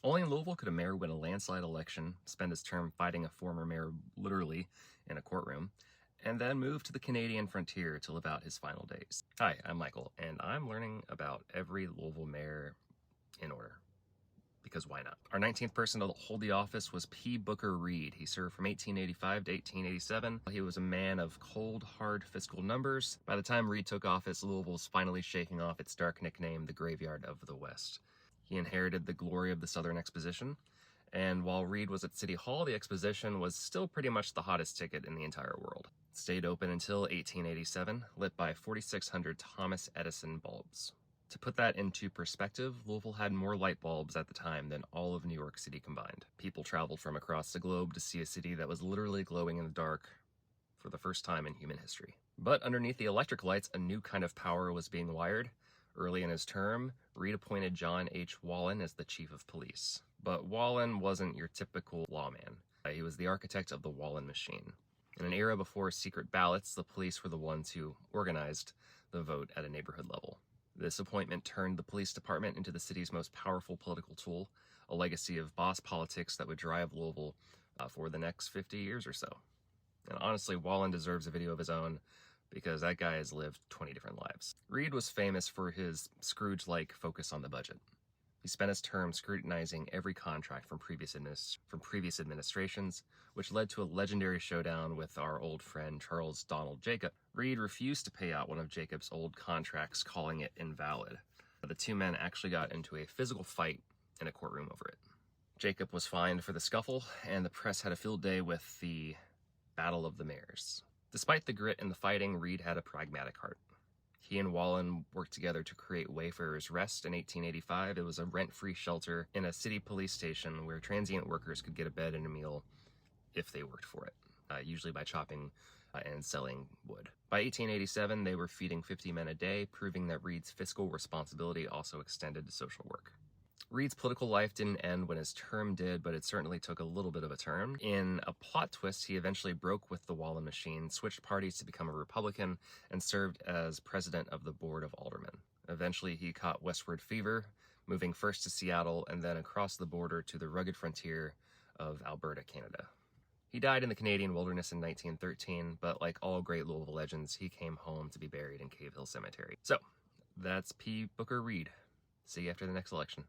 Only in Louisville could a mayor win a landslide election, spend his term fighting a former mayor literally in a courtroom, and then move to the Canadian frontier to live out his final days. Hi, I'm Michael, and I'm learning about every Louisville mayor in order. Because why not? Our 19th person to hold the office was P. Booker Reed. He served from 1885 to 1887. He was a man of cold, hard fiscal numbers. By the time Reed took office, Louisville was finally shaking off its dark nickname, the Graveyard of the West. He inherited the glory of the Southern Exposition, and while Reed was at City Hall, the Exposition was still pretty much the hottest ticket in the entire world. It stayed open until 1887, lit by 4,600 Thomas Edison bulbs. To put that into perspective, Louisville had more light bulbs at the time than all of New York City combined. People traveled from across the globe to see a city that was literally glowing in the dark for the first time in human history. But underneath the electric lights, a new kind of power was being wired. Early in his term, Reed appointed John H. Wallen as the chief of police. But Wallen wasn't your typical lawman. He was the architect of the Wallen machine. In an era before secret ballots, the police were the ones who organized the vote at a neighborhood level. This appointment turned the police department into the city's most powerful political tool, a legacy of boss politics that would drive Louisville for the next 50 years or so. And honestly, Wallen deserves a video of his own, because that guy has lived 20 different lives. Reed was famous for his Scrooge-like focus on the budget. He spent his term scrutinizing every contract from previous administrations, which led to a legendary showdown with our old friend Charles Donald Jacob. Reed refused to pay out one of Jacob's old contracts, calling it invalid. The two men actually got into a physical fight in a courtroom over it. Jacob was fined for the scuffle, and the press had a field day with the Battle of the Mayors. Despite the grit and the fighting, Reed had a pragmatic heart. He and Wallen worked together to create Wayfairers Rest in 1885. It was a rent-free shelter in a city police station where transient workers could get a bed and a meal if they worked for it, usually by chopping and selling wood. By 1887, they were feeding 50 men a day, proving that Reed's fiscal responsibility also extended to social work. Reed's political life didn't end when his term did, but it certainly took a little bit of a turn. In a plot twist, he eventually broke with the Wallen machine, switched parties to become a Republican, and served as president of the Board of Aldermen. Eventually, he caught westward fever, moving first to Seattle and then across the border to the rugged frontier of Alberta, Canada. He died in the Canadian wilderness in 1913, but like all great Louisville legends, he came home to be buried in Cave Hill Cemetery. So, that's P. Booker Reed. See you after the next election.